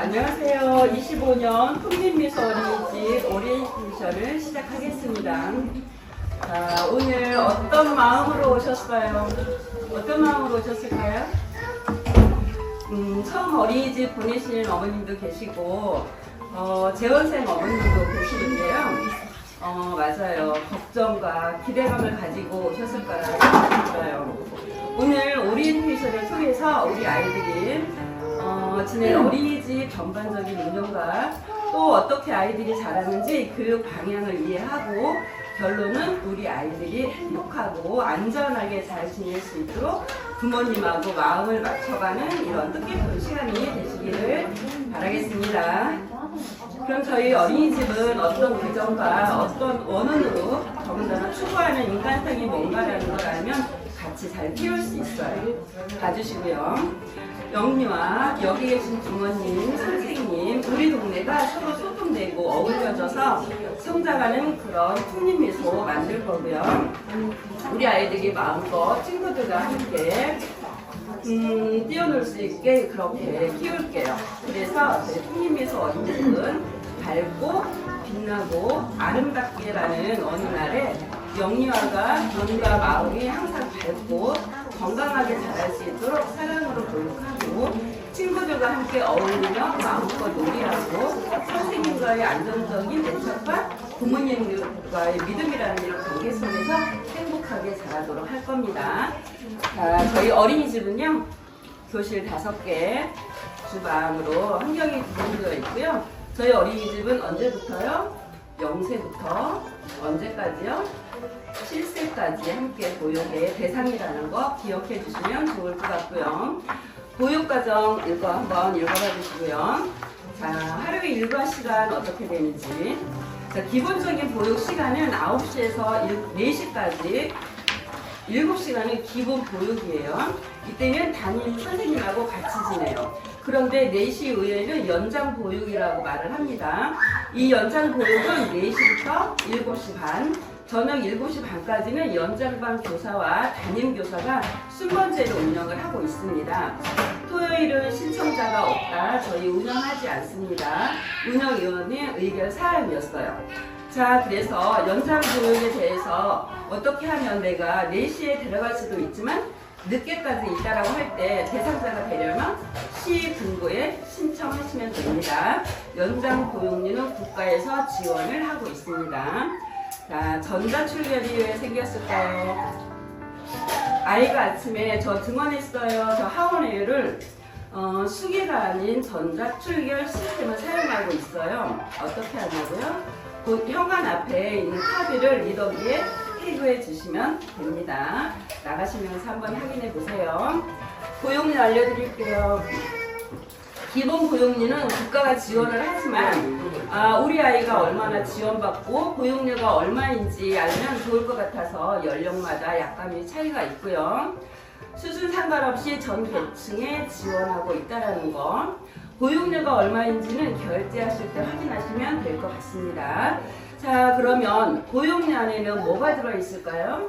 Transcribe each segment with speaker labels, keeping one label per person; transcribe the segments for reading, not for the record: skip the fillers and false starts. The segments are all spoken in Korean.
Speaker 1: 안녕하세요. 25년 풍림미소 어린이집 오리엔테이션을 시작하겠습니다. 자, 오늘 어떤 마음으로 오셨어요? 어떤 마음으로 오셨을까요? 처음 어린이집 보내시는 어머님도 계시고 재원생 어머님도 계시는데요. 맞아요. 걱정과 기대감을 가지고 오셨을 거라 생각해요. 오늘 오리엔테이션을 통해서 우리 아이들이 지낸 어린이집 전반적인 운영과 또 어떻게 아이들이 자라는지 교육 방향을 이해하고 결론은 우리 아이들이 행복하고 안전하게 잘 지낼 수 있도록 부모님하고 마음을 맞춰가는 이런 뜻깊은 시간이 되시기를 바라겠습니다. 그럼 저희 어린이집은 어떤 배경과 어떤 원언으로 더군다나 추구하는 인간성이 뭔가라는 걸 알면 같이 잘 키울 수 있어요. 봐주시고요. 영유아, 여기 계신 부모님, 선생님, 우리 동네가 서로 소통되고 어울려져서 성장하는 그런 풍림미소 만들 거고요. 우리 아이들이 마음껏 친구들과 함께 뛰어놀 수 있게 그렇게 키울게요. 그래서 저희 풍림미소 어린이집은 밝고 빛나고 아름답게라는 어느 날에 영유아가 눈과 마음이 항상 밝고 건강하게 자랄 수 있도록 사랑으로 교육하고 친구들과 함께 어울리며 마음껏 놀이하고 선생님과의 안정적인 애착과 부모님과의 믿음이라는 이런 관계 속에서 행복하게 자라도록 할 겁니다. 자, 저희 어린이집은요, 교실 5개, 주방으로 환경이 구성되어 있고요. 저희 어린이집은 언제부터요? 0세부터 언제까지요? 7세까지 함께 보육의 대상이라는 거 기억해 주시면 좋을 것 같고요. 보육과정 한번 읽어봐 주시고요. 자, 하루의 일과 시간 어떻게 되는지. 자, 기본적인 보육 시간은 9시에서 4시까지 7시간은 기본 보육이에요. 이때는 담임 선생님하고 같이 지내요. 그런데 4시 이후에는 연장 보육이라고 말을 합니다. 이 연장 보육은 4시부터 7시 반, 저녁 7시 반까지는 연장반 교사와 담임 교사가 순번제로 운영을 하고 있습니다. 토요일은 신청자가 없다. 저희 운영하지 않습니다. 운영위원회 의결 사항이었어요. 자, 그래서 연장 보육에 대해서 어떻게 하면 내가 4시에 데려갈 수도 있지만 늦게까지 있다라고 할 때 대상자가 되려면 시군구에 신청하시면 됩니다. 연장 보육료는 국가에서 지원을 하고 있습니다. 자, 전자출결이 왜 생겼을까요? 아이가 아침에 저 등원했어요. 저 하원회를 수기가 아닌 전자출결 시스템을 사용하고 있어요. 어떻게 하냐고요? 곧 현관 앞에 있는 카드를 리더기에 태그해 주시면 됩니다. 나가시면서 한번 확인해 보세요. 보육료 알려드릴게요. 기본 보육료는 국가가 지원을 하지만 우리 아이가 얼마나 지원받고 보육료가 얼마인지 알면 좋을 것 같아서 연령마다 약간의 차이가 있고요. 수준 상관없이 전 계층에 지원하고 있다는 거. 보육료가 얼마인지는 결제하실 때 확인하시면 될 것 같습니다. 자, 그러면 보육료 안에는 뭐가 들어있을까요?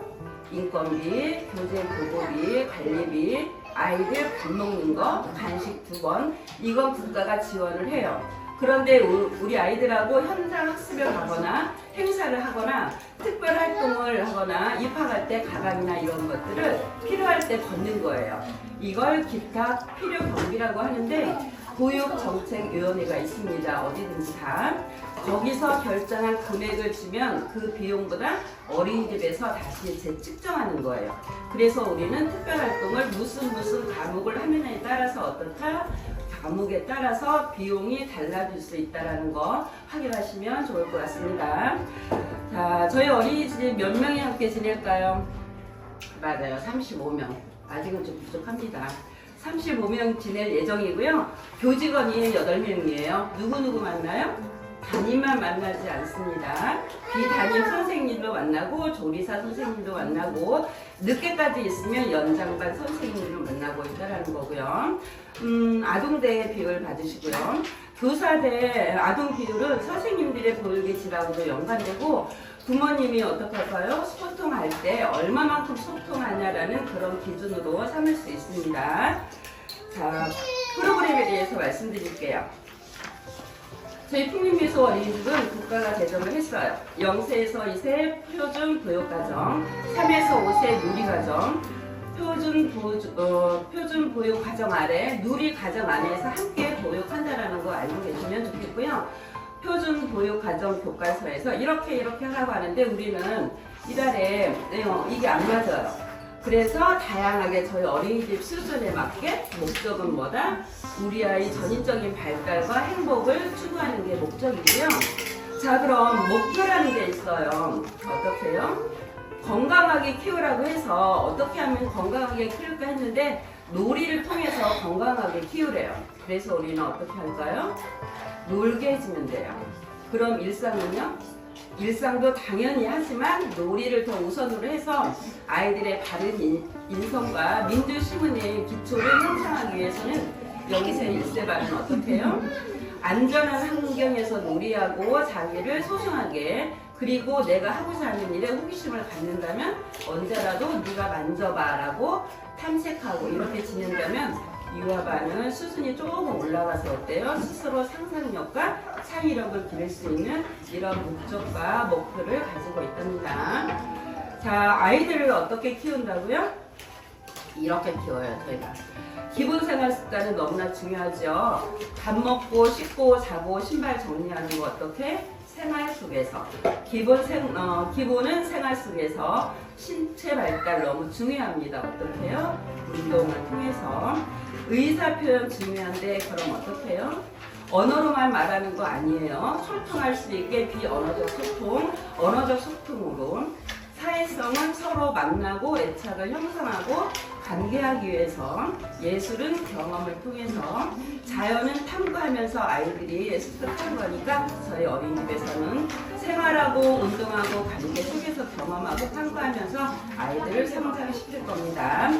Speaker 1: 인건비, 교재 교보비, 관리비, 아이들 밥 먹는 거, 간식 2번, 이건 국가가 지원을 해요. 그런데 우리 아이들하고 현장 학습을 가거나 행사를 하거나 특별 활동을 하거나 입학할 때 가방이나 이런 것들을 필요할 때 걷는 거예요. 이걸 기타 필요 경비라고 하는데 보육정책위원회가 있습니다. 어디든지 다. 거기서 결정한 금액을 주면 그 비용보다 어린이집에서 다시 재측정하는 거예요. 그래서 우리는 특별활동을 무슨 과목을 하느냐에 따라서 어떻다? 과목에 따라서 비용이 달라질 수 있다는 거 확인하시면 좋을 것 같습니다. 자, 저희 어린이집 몇 명이 함께 지낼까요? 맞아요. 35명. 아직은 좀 부족합니다. 35명 지낼 예정이고요. 교직원이 8명이에요. 누구 만나요? 담임만 만나지 않습니다. 비담임 선생님도 만나고 조리사 선생님도 만나고 늦게까지 있으면 연장반 선생님도 만나고 있다는 거고요. 아동대 비율 봐주시고요. 교사대 아동 비율은 선생님들의 보육의 질하고도 연관되고 부모님이 어떻게 할까요? 소통할 때 얼마만큼 소통하냐라는 그런 기준으로 삼을 수 있습니다. 자, 프로그램에 대해서 말씀드릴게요. 저희 풍림미소 어린이집은 국가가 제정을 했어요. 0세에서 2세 표준 보육가정, 3에서 5세 누리가정, 표준 보육가정 아래 누리가정 안에서 함께 보육한다라는 거 알고 계시면 좋겠고요. 표준 보육가정 교과서에서 이렇게 하라고 하는데 우리는 이달에 이게 안 맞아요. 그래서 다양하게 저희 어린이집 수준에 맞게 목적은 뭐다? 우리 아이 전인적인 발달과 행복을 추구하는 게 목적이고요. 자, 그럼 목표라는 게 있어요. 어떻게요? 건강하게 키우라고 해서 어떻게 하면 건강하게 키울까 했는데 놀이를 통해서 건강하게 키우래요. 그래서 우리는 어떻게 할까요? 놀게 해주면 돼요. 그럼 일상은요? 일상도 당연히 하지만 놀이를 더 우선으로 해서 아이들의 바른 인성과 민주시민의 기초를 형성하기 위해서는 0세 1세 발은 어떻게 해요? 안전한 환경에서 놀이하고 자기를 소중하게 그리고 내가 하고자 하는 일에 호기심을 갖는다면 언제라도 네가 만져봐 라고 탐색하고 이렇게 지낸다면 유아반은 수준이 조금 올라가서 어때요? 스스로 상상력과 창의력을 기를 수 있는 이런 목적과 목표를 가지고 있답니다. 자, 아이들을 어떻게 키운다고요? 이렇게 키워요, 저희가. 기본 생활 습관은 너무나 중요하죠. 밥 먹고 씻고 자고 신발 정리하는 거 어떻게? 생활 속에서. 기본은 생활 속에서 신체 발달 너무 중요합니다. 어떻게 해요? 운동을 통해서. 의사 표현 중요한데 그럼 어떻게 해요? 언어로만 말하는 거 아니에요. 소통할 수 있게 비언어적 소통, 언어적 소통으로 사회성은 서로 만나고 애착을 형성하고 관계하기 위해서 예술은 경험을 통해서 자연은 탐구하면서 아이들이 습득한 거니까 저희 어린이집에서는 생활하고 운동하고 관계 속에서 경험하고 탐구하면서 아이들을 성장시킬 겁니다.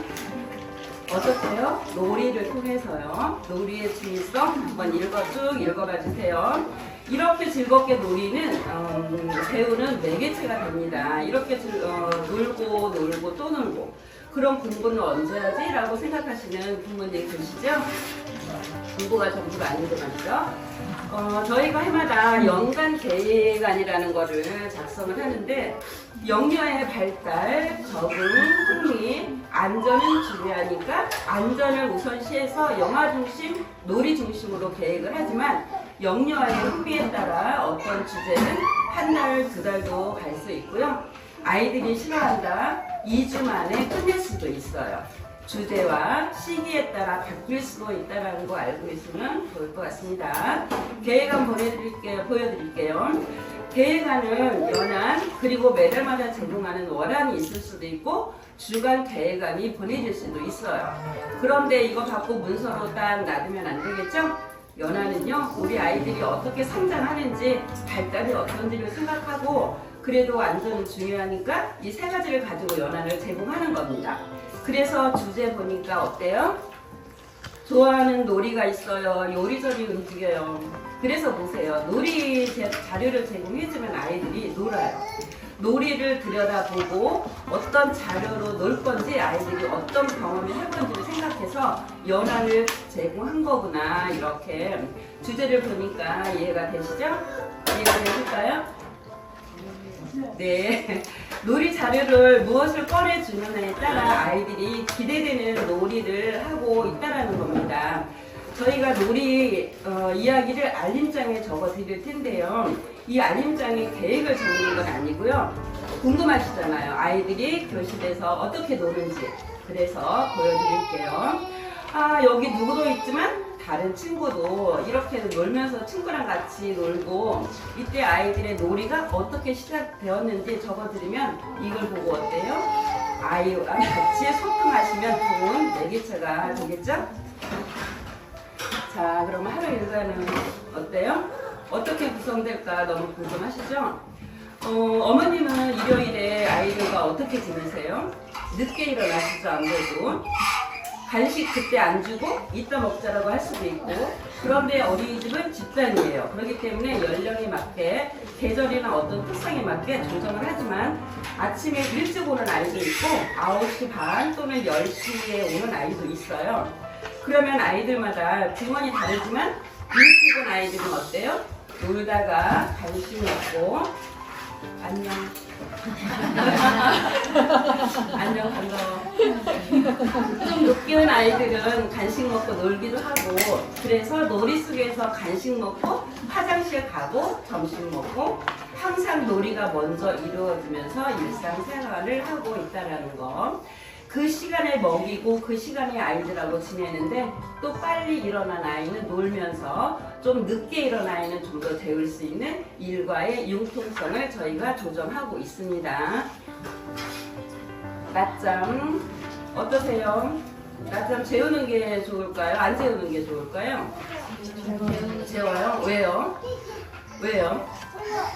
Speaker 1: 어떻게요? 놀이를 통해서요. 놀이의 중요성 한번 쭉 읽어봐 주세요. 이렇게 즐겁게 놀이는 배우는 매개체가 됩니다. 이렇게 놀고 또 놀고 그럼 공부는 언제 하지? 라고 생각하시는 부모님 계시죠? 공부가 전부가 아닌데 말이죠. 저희가 해마다 연간 계획안이라는 거를 작성을 하는데 영유아의 발달, 적응, 흥미, 안전은 중요하니까 안전을 우선시해서 영화 중심, 놀이 중심으로 계획을 하지만 영유아의 흥미에 따라 어떤 주제는 한 달, 두 달도 갈 수 있고요. 아이들이 싫어한다, 2주 만에 끝낼 수도 있어요. 주제와 시기에 따라 바뀔 수도 있다는 거 알고 계시면 좋을 것 같습니다. 계획안 보여드릴게요. 계획안은 연한 그리고 매달마다 제공하는 월안이 있을 수도 있고 주간 계획안이 보내질 수도 있어요. 그런데 이거 갖고 문서로 딱 놔두면 안 되겠죠? 연한은요, 우리 아이들이 어떻게 성장하는지 발달이 어떤지를 생각하고 그래도 안전은 중요하니까 이 세 가지를 가지고 연한을 제공하는 겁니다. 그래서 주제 보니까 어때요? 좋아하는 놀이가 있어요. 요리조리 움직여요. 그래서 보세요. 놀이 자료를 제공해주면 아이들이 놀아요. 놀이를 들여다보고 어떤 자료로 놀 건지 아이들이 어떤 경험을 할 건지를 생각해서 연한을 제공한 거구나. 이렇게 주제를 보니까 이해가 되시죠? 이해가 되실까요? 네. 놀이 자료를 무엇을 꺼내주느냐에 따라 아이들이 기대되는 놀이를 하고 있다는 겁니다. 저희가 놀이 이야기를 알림장에 적어 드릴 텐데요. 이 알림장에 계획을 적는 건 아니고요. 궁금하시잖아요. 아이들이 교실에서 어떻게 노는지. 그래서 보여드릴게요. 여기 누구도 있지만 다른 친구도 이렇게 놀면서 친구랑 같이 놀고 이때 아이들의 놀이가 어떻게 시작되었는지 적어드리면 이걸 보고 어때요? 아이와 같이 소통하시면 좋은 매개체가 되겠죠? 자, 그럼 하루 일과는 어때요? 어떻게 구성될까 너무 궁금하시죠? 어머님은 일요일에 아이들과 어떻게 지내세요? 늦게 일어나시죠, 안 그래도? 간식 그때 안 주고 이따 먹자라고 할 수도 있고 그런데 어린이집은 집단이에요. 그렇기 때문에 연령에 맞게 계절이나 어떤 특성에 맞게 조정을 하지만 아침에 일찍 오는 아이도 있고 9시 반 또는 10시에 오는 아이도 있어요. 그러면 아이들마다 등원이 다르지만 일찍 온 아이들은 어때요? 놀다가 간식 먹고 안녕. 안녕 반가워. 좀 늦게 온 아이들은 간식 먹고 놀기도 하고 그래서 놀이 속에서 간식 먹고 화장실 가고 점심 먹고 항상 놀이가 먼저 이루어지면서 일상생활을 하고 있다는 거. 그 시간에 먹이고 그 시간에 아이들하고 지내는데 또 빨리 일어난 아이는 놀면서 좀 늦게 일어난 아이는 좀 더 재울 수 있는 일과의 융통성을 저희가 조정하고 있습니다. 낮잠 어떠세요? 낮잠 재우는 게 좋을까요? 안 재우는 게 좋을까요? 재워요? 왜요? 왜요?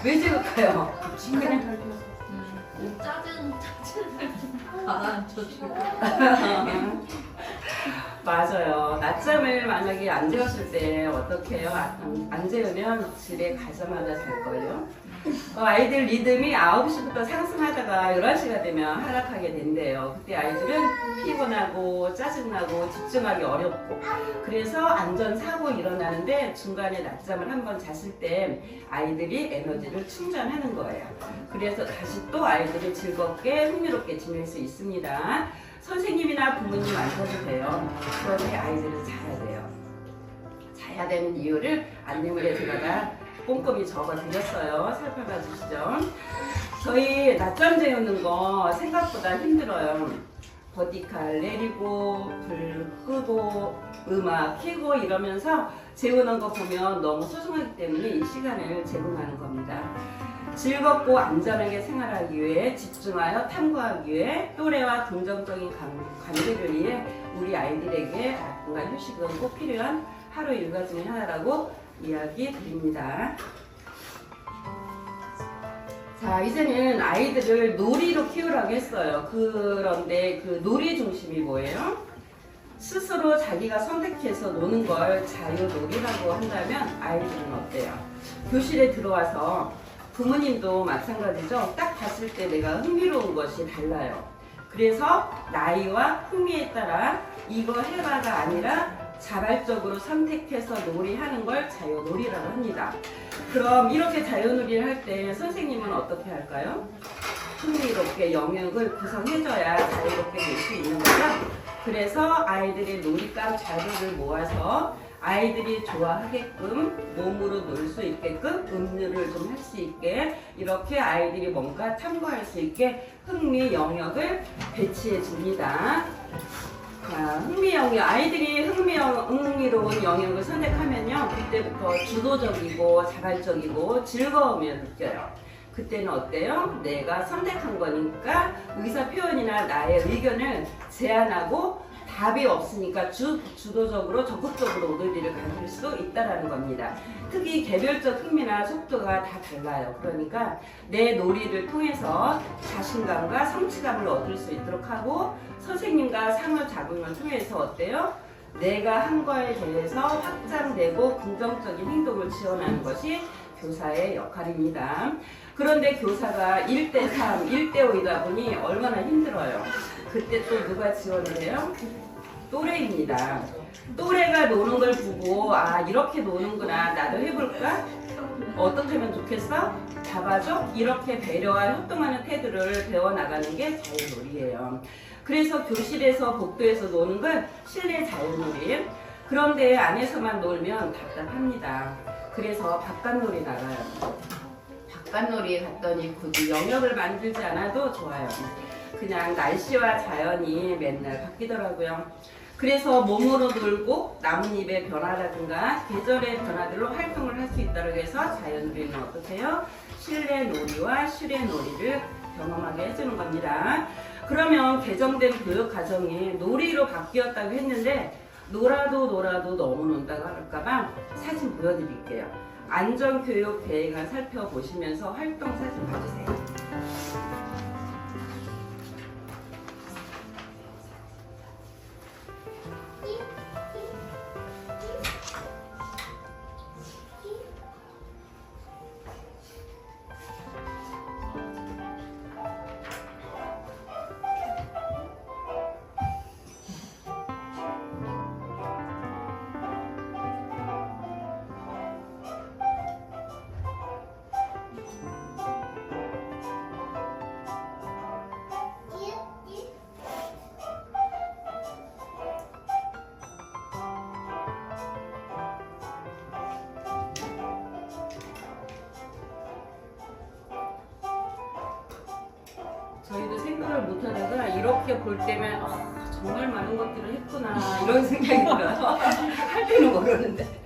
Speaker 1: 왜 재울까요? 그냥
Speaker 2: 짜증 가라앉혀주고.
Speaker 1: 맞아요. 낮잠을 만약에 안 재웠을 때 어떻게 해요? 안 재우면 집에 가자마자 잘걸요? 아이들 리듬이 9시부터 상승하다가 11시가 되면 하락하게 된대요. 그때 아이들은 피곤하고 짜증나고 집중하기 어렵고 그래서 안전사고 일어나는데 중간에 낮잠을 한번 잤을 때 아이들이 에너지를 충전하는 거예요. 그래서 다시 또 아이들이 즐겁게 흥미롭게 지낼 수 있습니다. 선생님이나 부모님 안 써도 돼요. 그런데 아이들은 자야 돼요. 자야 되는 이유를 안내문에 제가 꼼꼼히 적어드렸어요. 살펴봐 주시죠. 저희 낮잠 재우는 거 생각보다 힘들어요. 버티칼 내리고 불 끄고 음악 켜고 이러면서 재우는 거 보면 너무 소중하기 때문에 이 시간을 제공하는 겁니다. 즐겁고 안전하게 생활하기 위해 집중하여 탐구하기 위해 또래와 긍정적인 관계를 위해 우리 아이들에게 낮잠과 휴식은 꼭 필요한 하루 일과 중에 하나라고 이야기 드립니다. 자, 이제는 아이들을 놀이로 키우라고 했어요. 그런데 그 놀이 중심이 뭐예요? 스스로 자기가 선택해서 노는 걸 자유놀이라고 한다면 아이들은 어때요? 교실에 들어와서 부모님도 마찬가지죠. 딱 봤을 때 내가 흥미로운 것이 달라요. 그래서 나이와 흥미에 따라 이거 해봐가 아니라 자발적으로 선택해서 놀이하는 걸 자유놀이라고 합니다. 그럼 이렇게 자유놀이를 할 때 선생님은 어떻게 할까요? 흥미롭게 영역을 구성해줘야 자유롭게 놀 수 있는 거죠. 그래서 아이들의 놀이감 자료를 모아서 아이들이 좋아하게끔 몸으로 놀 수 있게끔 음료를 좀 할 수 있게 이렇게 아이들이 뭔가 탐구할 수 있게 흥미 영역을 배치해 줍니다. 자, 흥미 영역, 아이들이 흥미로운 영역을 선택하면요 그때부터 주도적이고 자발적이고 즐거움을 느껴요. 그때는 어때요? 내가 선택한 거니까 의사 표현이나 나의 의견을 제안하고 답이 없으니까 주도적으로 적극적으로 놀이를 가질 수 있다는 겁니다. 특히 개별적 흥미나 속도가 다 달라요. 그러니까 내 놀이를 통해서 자신감과 성취감을 얻을 수 있도록 하고 선생님과 상호작용을 통해서 어때요? 내가 한 거에 대해서 확장되고 긍정적인 행동을 지원하는 것이 교사의 역할입니다. 그런데 교사가 1대3, 1대5이다 보니 얼마나 힘들어요. 그때 또 누가 지원을 해요? 또래입니다. 또래가 노는 걸 보고 아 이렇게 노는구나 나도 해볼까? 어떻게 하면 좋겠어? 잡아줘? 이렇게 배려와 협동하는 태도를 배워나가는 게 자유놀이예요. 그래서 교실에서 복도에서 노는 건 실내 자유놀이. 그런데 안에서만 놀면 답답합니다. 그래서 바깥놀이 나가요. 바깥놀이에 갔더니 굳이 영역을 만들지 않아도 좋아요. 그냥 날씨와 자연이 맨날 바뀌더라고요. 그래서 몸으로 놀고 나뭇잎의 변화라든가 계절의 변화들로 활동을 할 수 있다고 해서 자연놀이는 어떻게 해요? 실내 놀이와 실외 놀이를 경험하게 해주는 겁니다. 그러면 개정된 교육과정이 놀이로 바뀌었다고 했는데 놀아도 너무 논다고 할까봐 사진 보여드릴게요. 안전교육 대행을 살펴보시면서 활동 사진 봐주세요. 저희도 생각을 못하다가 이렇게 볼 때면 정말 많은 것들을 했구나 이런 생각이 들어서 할 때는 모르는데.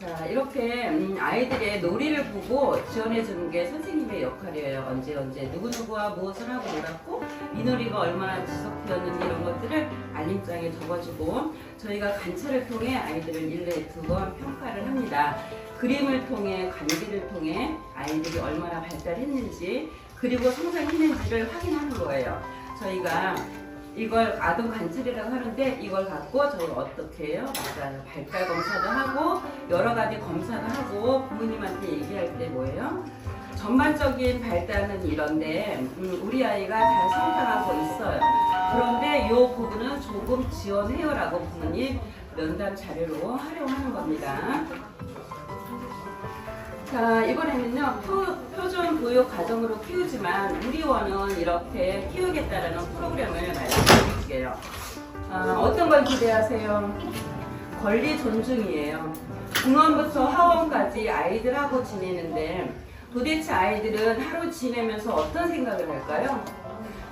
Speaker 1: 자, 이렇게 아이들의 놀이를 보고 지원해 주는 게 선생님의 역할이에요. 언제 누구누구와 무엇을 하고 놀았고 이 놀이가 얼마나 지속되었는지 이런 것들을 알림장에 적어주고 저희가 관찰을 통해 아이들을 1내에 2번 평가를 합니다. 그림을 통해 관계를 통해 아이들이 얼마나 발달했는지 그리고 성장했는지를 확인하는 거예요. 저희가 이걸 아동 관찰이라고 하는데 이걸 갖고 저희가 어떻게 해요? 맞아요. 발달 검사도 하고 여러 가지 검사도 하고 부모님한테 얘기할 때 뭐예요? 전반적인 발달은 이런데 우리 아이가 잘 성장하고 있어요. 그런데 이 부분은 조금 지원해요라고 부모님 면담 자료로 활용하는 겁니다. 자, 이번에는요, 표준 보육 과정으로 키우지만 우리 원은 이렇게 키우겠다라는 프로그램을 말씀드릴게요. 어떤 걸 기대하세요? 권리 존중이에요. 중원부터 하원까지 아이들하고 지내는데 도대체 아이들은 하루 지내면서 어떤 생각을 할까요?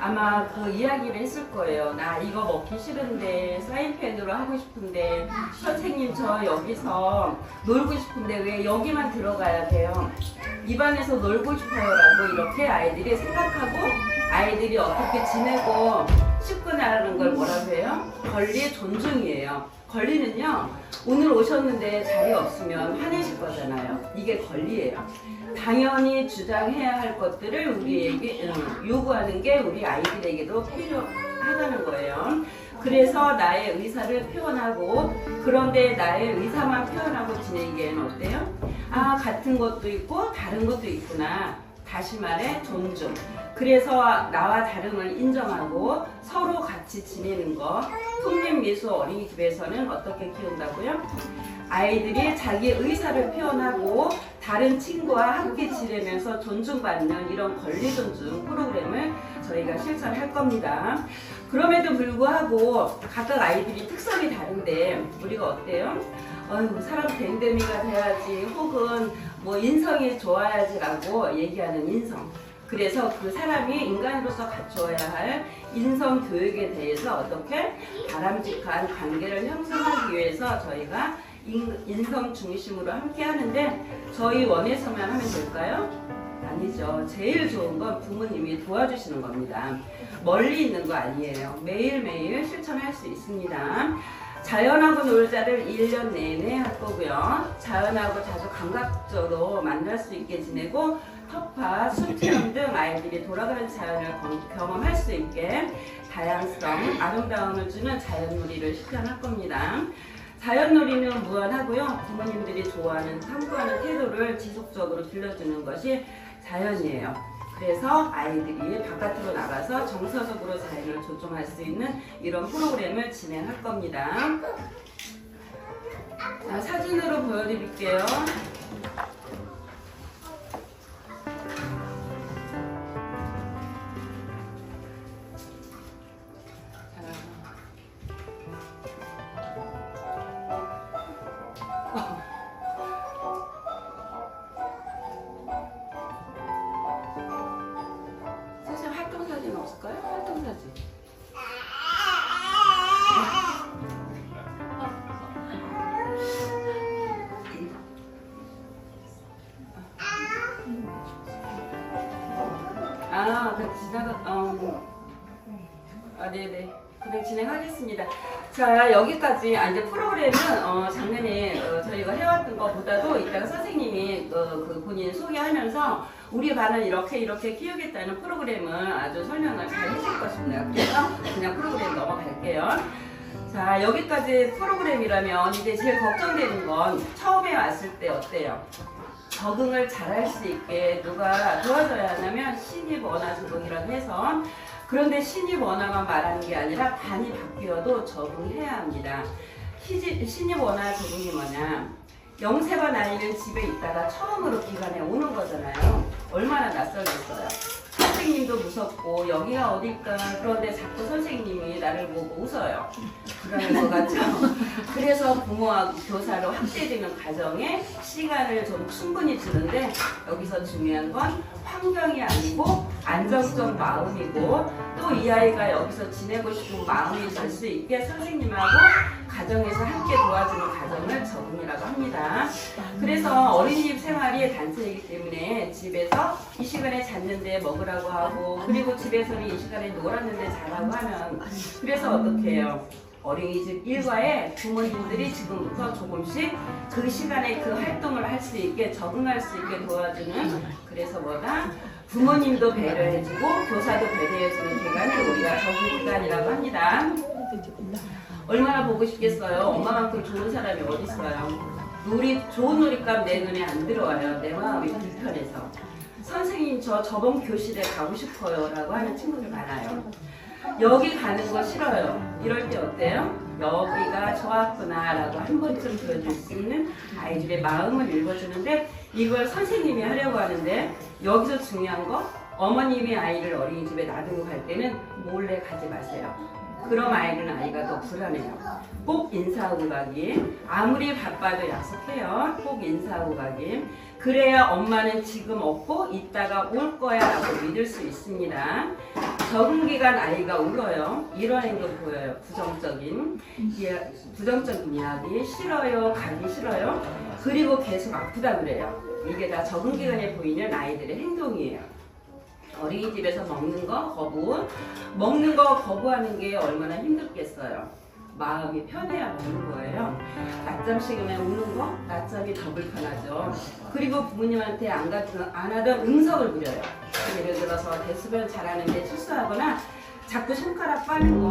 Speaker 1: 아마 그 이야기를 했을 거예요. 나 이거 먹기 싫은데 사인펜으로 하고 싶은데 선생님 저 여기서 놀고 싶은데 왜 여기만 들어가야 돼요? 입안에서 놀고 싶어요 라고 이렇게 아이들이 생각하고 아이들이 어떻게 지내고 싶구나라는 걸 뭐라고 해요? 권리 존중이에요. 권리는요, 오늘 오셨는데 자리 없으면 화내실 거잖아요. 이게 권리예요. 당연히 주장해야 할 것들을 우리에게 요구하는 게 우리 아이들에게도 필요하다는 거예요. 그래서 나의 의사를 표현하고 그런데 나의 의사만 표현하고 지내기에는 어때요? 같은 것도 있고 다른 것도 있구나. 다시 말해 존중. 그래서 나와 다름을 인정하고 서로 같이 지내는 거. 풍림미수 어린이집에서는 어떻게 키운다고요? 아이들이 자기 의사를 표현하고 다른 친구와 함께 지내면서 존중받는 이런 권리 존중 프로그램을 저희가 실천할 겁니다. 그럼에도 불구하고 각각 아이들이 특성이 다른데 우리가 어때요? 사람 댕댕이가 돼야지 혹은 뭐 인성이 좋아야지라고 얘기하는 인성. 그래서 그 사람이 인간으로서 갖추어야 할 인성 교육에 대해서 어떻게 바람직한 관계를 형성하기 위해서 저희가 인성 중심으로 함께 하는데 저희 원에서만 하면 될까요? 아니죠. 제일 좋은 건 부모님이 도와주시는 겁니다. 멀리 있는 거 아니에요. 매일매일 실천할 수 있습니다. 자연하고 놀자를 1년 내내 할 거고요. 자연하고 자주 감각적으로 만날 수 있게 지내고 터파, 숲체험 등 아이들이 돌아가는 자연을 경험할 수 있게 다양성, 아름다움을 주는 자연놀이를 실현할 겁니다. 자연놀이는 무한하고요. 부모님들이 좋아하는, 탐구하는 태도를 지속적으로 들려주는 것이 자연이에요. 그래서 아이들이 바깥으로 나가서 정서적으로 자연을 조종할 수 있는 이런 프로그램을 진행할 겁니다. 자, 사진으로 보여드릴게요. 선생님 활동사진 없을까요? 활동사진. 네네. 그냥 진행하겠습니다. 자, 여기까지, 이제 프로그램은, 작년에, 저희가 해왔던 것보다도 이따가 선생님이, 본인 소개하면서 우리 반을 이렇게 키우겠다는 프로그램을 아주 설명을 잘 해줄 것입니다. 그래서 그냥 프로그램 넘어갈게요. 자, 여기까지 프로그램이라면 이제 제일 걱정되는 건 처음에 왔을 때 어때요? 적응을 잘할 수 있게 누가 도와줘야 하냐면 신입 원화 적응이라고 해서, 그런데 신입 원화만 말하는 게 아니라 반이 바뀌어도 적응해야 합니다. 신입 원화 적응이 뭐냐? 영세반 아이는 집에 있다가 처음으로 기관에 오는 거잖아요. 얼마나 낯설겠어요. 선생님도 무섭고 여기가 어딜까, 그런데 자꾸 선생님이 나를 보고 웃어요. 그러는 것 같죠? 그래서 부모하고 교사로 확대되는 과정에 시간을 좀 충분히 주는데, 여기서 중요한 건 환경이 아니고 안정적 마음이고, 또 이 아이가 여기서 지내고 싶은 마음이 들 수 있게 선생님하고 가정에서 함께 도와주는 과정을 적응이라고 합니다. 그래서 어린이집 생활이 단체이기 때문에 집에서 이 시간에 잤는데 먹으라고 하고, 그리고 집에서는 이 시간에 놀았는데 자라고 하면, 그래서 어떻게 해요? 어린이집 일과에 부모님들이 지금부터 조금씩 그 시간에 그 활동을 할 수 있게, 적응할 수 있게 도와주는, 그래서 뭐다? 부모님도 배려해주고 교사도 배려해주는 기간이 우리가 적응 기간이라고 합니다. 얼마나 보고 싶겠어요? 엄마만큼 좋은 사람이 어디 있어요? 좋은 놀이감 내 눈에 안 들어와요. 내 마음이 불편해서. 선생님, 저번 교실에 가고 싶어요 라고 하는 친구들 많아요. 여기 가는 거 싫어요. 이럴 때 어때요? 여기가 좋았구나 라고 한 번쯤 보여줄 수 있는 아이들의 마음을 읽어주는데, 이걸 선생님이 하려고 하는데, 여기서 중요한 거, 어머님이 아이를 어린이집에 놔두고 갈 때는 몰래 가지 마세요. 그럼 아이가 더 불안해요. 꼭 인사하고 가기. 아무리 바빠도 약속해요. 꼭 인사하고 가기. 그래야 엄마는 지금 없고 이따가 올 거야 라고 믿을 수 있습니다. 적응기간 아이가 울어요. 이런 행동 보여요. 부정적인 이야기, 싫어요, 가기 싫어요. 그리고 계속 아프다 그래요. 이게 다 적응기간에 보이는 아이들의 행동이에요. 어린이집에서 먹는 거 거부하는 게 얼마나 힘들겠어요. 마음이 편해야 먹는 거예요. 낮잠 시간에 우는 거, 낮잠이 더 불편하죠. 그리고 부모님한테 안 하던 응석을 부려요. 예를 들어서 데스벨 잘하는데 실수하거나 자꾸 손가락 빠는 거,